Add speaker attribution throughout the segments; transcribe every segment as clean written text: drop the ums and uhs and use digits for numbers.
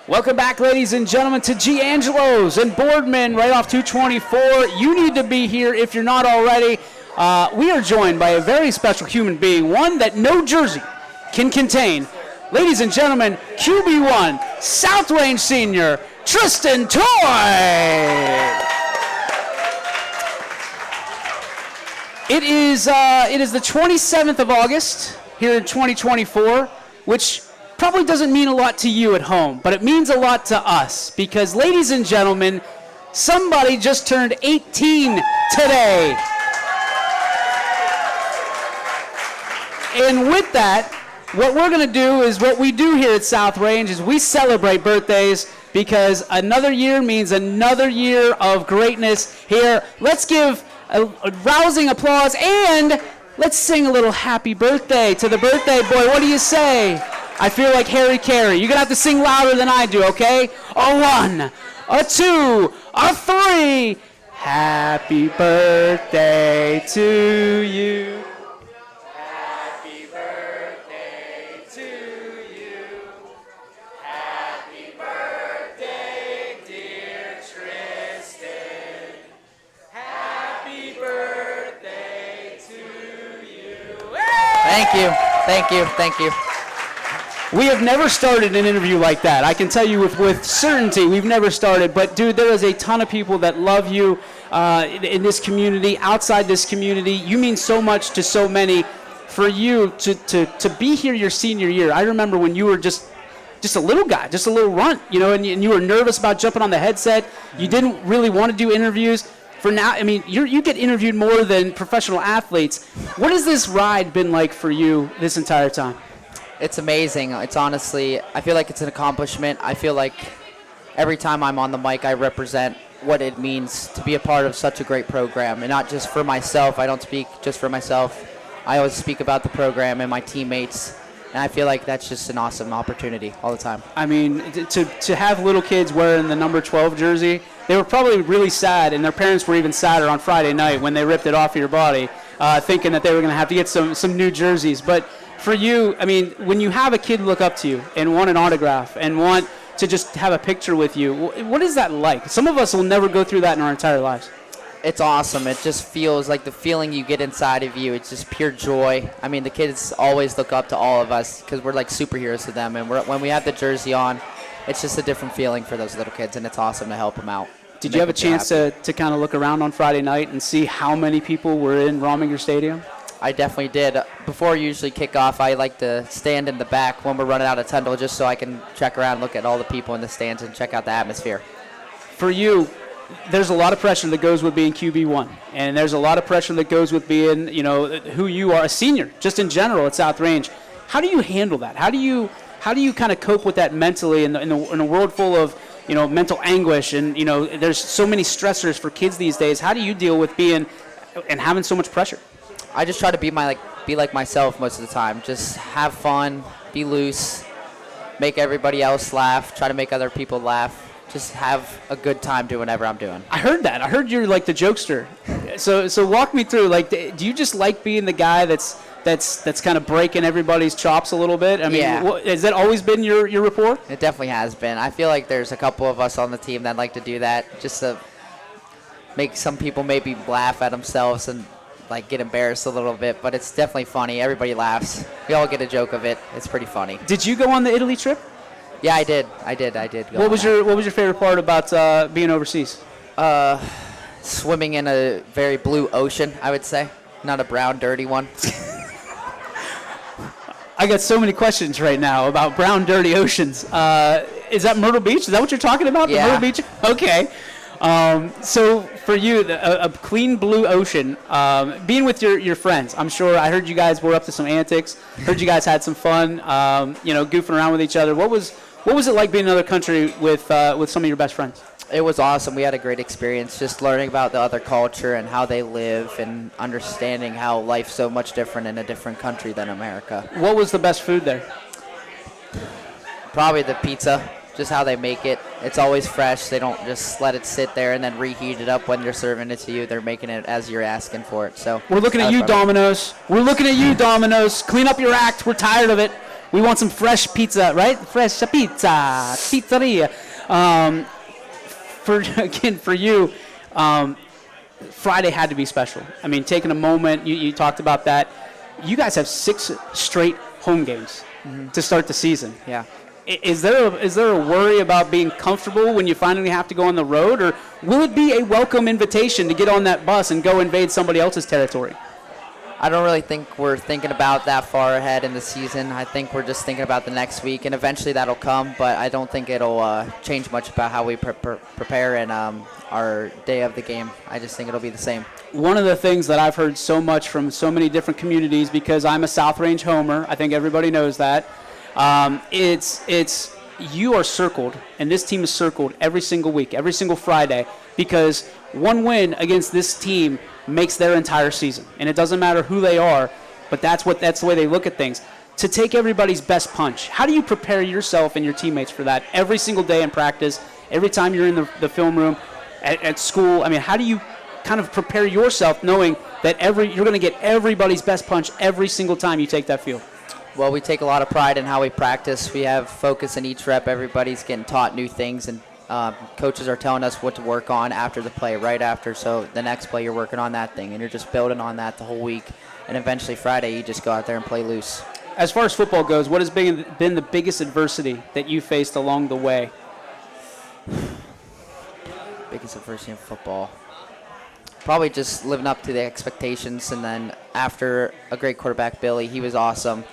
Speaker 1: Welcome back, ladies and gentlemen, to Giangelo's and Boardman right off 224. You need to be here if you're not already. We are joined by a very special human being, one that no jersey can contain. Ladies and gentlemen, QB1, South Range Senior, Tristan Toy. It is the 27th of August here in 2024, which probably doesn't mean a lot to you at home, but it means a lot to us because, ladies and gentlemen, somebody just turned 18 today. And with that, what we're going to do is what we do here at South Range is we celebrate birthdays because another year means another year of greatness here. Let's give a rousing applause and let's sing a little happy birthday to the birthday boy. What do you say? I feel like Harry Carey. You're going to have to sing louder than I do, okay? A 1, a 2, a 3. Happy birthday to you. Happy birthday to you. Happy birthday, dear Tristan. Happy birthday to you. Hey!
Speaker 2: Thank you.
Speaker 1: We have never started an interview like that. I can tell you with certainty we've never started. But, dude, there is a ton of people that love you in this community, outside this community. You mean so much to so many. For you to be here your senior year, I remember when you were just a little guy, just a little runt, and you were nervous about jumping on the headset. You didn't really want to do interviews. For now, I mean, you get interviewed more than professional athletes. What has this ride been like for you this entire time?
Speaker 2: It's amazing. It's honestly, I feel like it's an accomplishment. I feel like every time I'm on the mic, I represent what it means to be a part of such a great program. And not just for myself. I don't speak just for myself. I always speak about the program and my teammates. And I feel like that's just an awesome opportunity all the time.
Speaker 1: I mean, to have little kids wearing the number 12 jersey, they were probably really sad, and their parents were even sadder on Friday night when they ripped it off of your body, thinking that they were going to have to get some new jerseys. But for you, I mean, when you have a kid look up to you and want an autograph and want to just have a picture with you, what is that like? Some of us will never go through that in our entire lives.
Speaker 2: It's awesome. It just feels like the feeling you get inside of you. It's just pure joy. I mean, the kids always look up to all of us because we're like superheroes to them. And when we have the jersey on, it's just a different feeling for those little kids, and it's awesome to help them out.
Speaker 1: Did you have a chance to kind of look around on Friday night and see how many people were in Rominger Stadium?
Speaker 2: I definitely did. Before usually kickoff, I like to stand in the back when we're running out of Tyndall just so I can check around, look at all the people in the stands, and check out the atmosphere.
Speaker 1: For you, there's a lot of pressure that goes with being QB1, and there's a lot of pressure that goes with being, who you are, a senior, just in general at South Range. How do you handle that? How do you kind of cope with that mentally in a world full of, mental anguish and, there's so many stressors for kids these days? How do you deal with being and having so much pressure?
Speaker 2: I just try to be like myself most of the time. Just have fun, be loose, make everybody else laugh, try to make other people laugh. Just have a good time doing whatever I'm doing.
Speaker 1: I heard that. I heard you're like the jokester. So walk me through. Like, do you just like being the guy that's kind of breaking everybody's chops a little bit? I mean,
Speaker 2: yeah.
Speaker 1: Has that always been your rapport?
Speaker 2: It definitely has been. I feel like there's a couple of us on the team that like to do that, just to make some people maybe laugh at themselves and like get embarrassed a little bit. But it's definitely funny. Everybody laughs. We all get a joke of it. It's pretty funny.
Speaker 1: Did you go on the Italy trip?
Speaker 2: Yeah, I did.
Speaker 1: What was your favorite part about being overseas?
Speaker 2: Swimming in a very blue ocean, I would say. Not a brown, dirty one.
Speaker 1: I got so many questions right now about brown, dirty oceans. Is that Myrtle Beach? Is that what you're talking about?
Speaker 2: Yeah.
Speaker 1: The Myrtle Beach? Okay. So for you, a clean blue ocean, being with your friends, I'm sure I heard you guys were up to some antics. Heard you guys had some fun, goofing around with each other. What was it like being in another country with some of your best friends?
Speaker 2: It was awesome. We had a great experience just learning about the other culture and how they live and understanding how life's so much different in a different country than America.
Speaker 1: What was the best food there?
Speaker 2: Probably the pizza, just how they make it. It's always fresh. They don't just let it sit there and then reheat it up when they're serving it to you. They're making it as you're asking for it. So
Speaker 1: we're looking at you, Domino's. We're looking at you, Domino's. Clean up your act. We're tired of it. We want some fresh pizza, right? Fresh pizza, pizzeria. For you, Friday had to be special. I mean, taking a moment, you talked about that. You guys have 6 straight home games to start the season.
Speaker 2: Yeah.
Speaker 1: Is there a worry about being comfortable when you finally have to go on the road, or will it be a welcome invitation to get on that bus and go invade somebody else's territory?
Speaker 2: I don't really think we're thinking about that far ahead in the season. I think we're just thinking about the next week, and eventually that'll come, but I don't think it'll change much about how we prepare and our day of the game. I just think it'll be the same.
Speaker 1: One of the things that I've heard so much from so many different communities, because I'm a South Range homer, I think everybody knows that, it's you are circled, and this team is circled every single week, every single Friday, because one win against this team makes their entire season. And it doesn't matter who they are, but that's the way they look at things. To take everybody's best punch, how do you prepare yourself and your teammates for that every single day in practice, every time you're in the film room, at school? I mean, how do you kind of prepare yourself knowing that you're going to get everybody's best punch every single time you take that field?
Speaker 2: Well, we take a lot of pride in how we practice. We have focus in each rep. Everybody's getting taught new things, and coaches are telling us what to work on after the play, right after. So the next play, you're working on that thing, and you're just building on that the whole week. And eventually Friday, you just go out there and play loose.
Speaker 1: As far as football goes, what has been the biggest adversity that you faced along the way?
Speaker 2: Biggest adversity in football. Probably just living up to the expectations, and then after a great quarterback, Billy, he was awesome.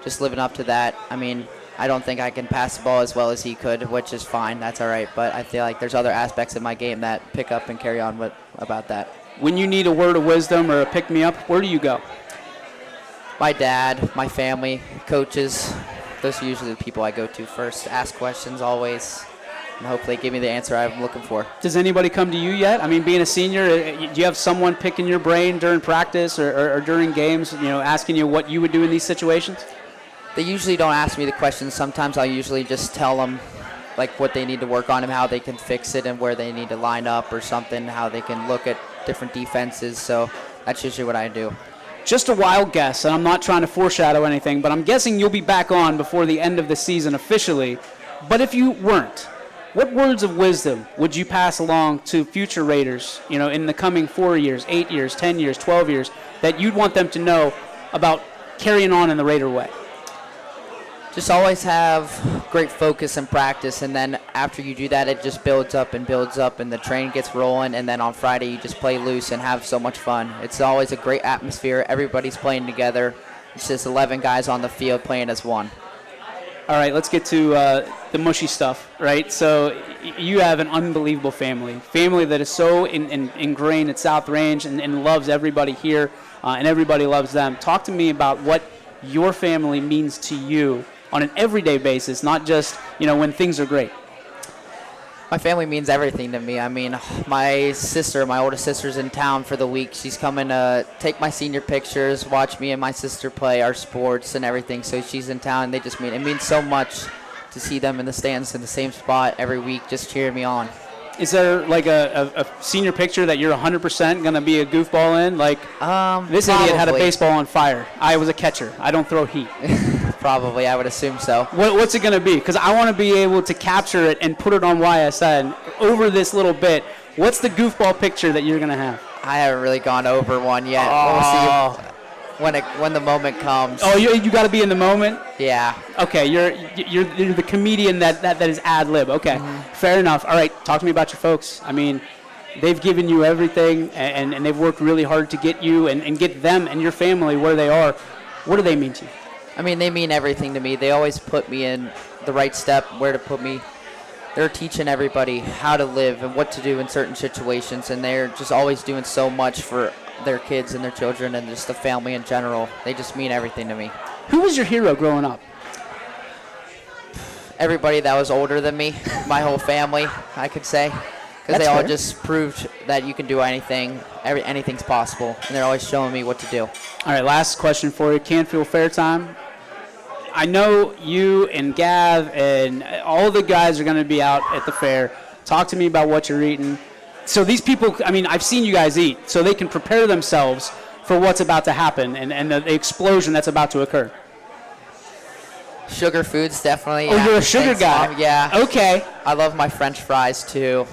Speaker 2: Just living up to that. I mean, I don't think I can pass the ball as well as he could, which is fine. That's all right. But I feel like there's other aspects of my game that pick up and carry on about that.
Speaker 1: When you need a word of wisdom or a pick-me-up, where do you go?
Speaker 2: My dad, my family, coaches. Those are usually the people I go to first. Ask questions always, and hopefully give me the answer I'm looking for.
Speaker 1: Does anybody come to you yet? I mean, being a senior, do you have someone picking your brain during practice or during games, asking you what you would do in these situations?
Speaker 2: They usually don't ask me the questions. Sometimes I'll usually just tell them what they need to work on and how they can fix it and where they need to line up or something, how they can look at different defenses. So that's usually what I do.
Speaker 1: Just a wild guess, and I'm not trying to foreshadow anything, but I'm guessing you'll be back on before the end of the season officially. But if you weren't, what words of wisdom would you pass along to future Raiders, in the coming 4 years, 8 years, 10 years, 12 years, that you'd want them to know about carrying on in the Raider way?
Speaker 2: Just always have great focus and practice, and then after you do that, it just builds up, and the train gets rolling, and then on Friday you just play loose and have so much fun. It's always a great atmosphere. Everybody's playing together. It's just 11 guys on the field playing as one.
Speaker 1: All right, let's get to the mushy stuff, right? So you have an unbelievable family that is so ingrained at South Range and loves everybody here, and everybody loves them. Talk to me about what your family means to you on an everyday basis, not just, when things are great.
Speaker 2: My family means everything to me. I mean, my oldest sister's in town for the week. She's coming to take my senior pictures, watch me and my sister play our sports and everything. So she's in town. It means so much to see them in the stands in the same spot every week, just cheering me on.
Speaker 1: Is there a senior picture that you're 100% going to be a goofball in? This
Speaker 2: probably.
Speaker 1: Idiot had a baseball on fire. I was a catcher. I don't throw heat.
Speaker 2: Probably, I would assume so.
Speaker 1: What's it going to be? Because I want to be able to capture it and put it on YSN over this little bit. What's the goofball picture that you're going to have?
Speaker 2: I haven't really gone over one yet.
Speaker 1: Oh.
Speaker 2: We'll see when the moment comes.
Speaker 1: Oh, you got to be in the moment?
Speaker 2: Yeah.
Speaker 1: Okay, you're the comedian that is ad lib. Okay, Fair enough. All right, talk to me about your folks. I mean, they've given you everything, and they've worked really hard to get you and get them and your family where they are. What do they mean to you?
Speaker 2: I mean, they mean everything to me. They always put me in the right step, where to put me. They're teaching everybody how to live and what to do in certain situations, and they're just always doing so much for their kids and their children and just the family in general. They just mean everything to me.
Speaker 1: Who was your hero growing up?
Speaker 2: Everybody that was older than me, my whole family, I could say. Because they all just proved that you can do anything, anything's possible, and they're always showing me what to do.
Speaker 1: All right, last question for you. Canfield Fair time. I know you and Gav and all the guys are going to be out at the fair. Talk to me about what you're eating. So these people, I mean, I've seen you guys eat, so they can prepare themselves for what's about to happen and the explosion that's about to occur.
Speaker 2: Sugar foods, definitely.
Speaker 1: Oh,
Speaker 2: yeah.
Speaker 1: you're a sugar
Speaker 2: Thanks,
Speaker 1: guy.
Speaker 2: Mom. Yeah.
Speaker 1: Okay.
Speaker 2: I love my French fries too.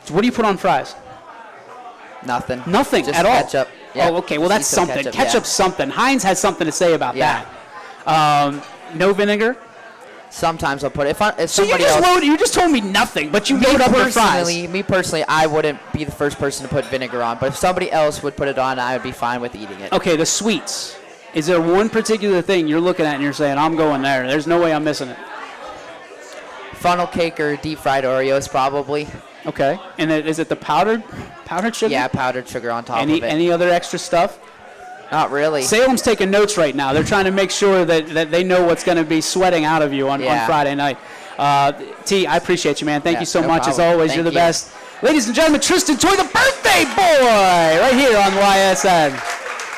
Speaker 1: So what do you put on fries?
Speaker 2: Nothing.
Speaker 1: Nothing
Speaker 2: Just
Speaker 1: at all.
Speaker 2: ketchup. Yeah.
Speaker 1: Oh, okay. Well, that's
Speaker 2: Just some
Speaker 1: something.
Speaker 2: ketchup,
Speaker 1: Ketchup's something. Heinz has something to say about
Speaker 2: Yeah.
Speaker 1: that. No vinegar.
Speaker 2: Sometimes I'll put it. If
Speaker 1: So
Speaker 2: somebody else.
Speaker 1: you just told me nothing, but you
Speaker 2: Me
Speaker 1: load up your fries.
Speaker 2: personally, I wouldn't be the first person to put vinegar on. But if somebody else would put it on, I would be fine with eating it.
Speaker 1: Okay, the sweets. Is there one particular thing you're looking at and you're saying, I'm going there? There's no way I'm missing it.
Speaker 2: Funnel cake or deep fried Oreos, probably.
Speaker 1: Okay. And is it the powdered sugar?
Speaker 2: Yeah, powdered sugar on top of it.
Speaker 1: Any other extra stuff?
Speaker 2: Not really.
Speaker 1: Salem's taking notes right now. They're trying to make sure that they know what's going to be sweating out of you on Friday night. T, I appreciate you, man. Thank you so much.
Speaker 2: problem.
Speaker 1: As always,
Speaker 2: Thank
Speaker 1: you're the
Speaker 2: you.
Speaker 1: best. Ladies and gentlemen, Tristan Toy, the birthday boy, right here on YSN.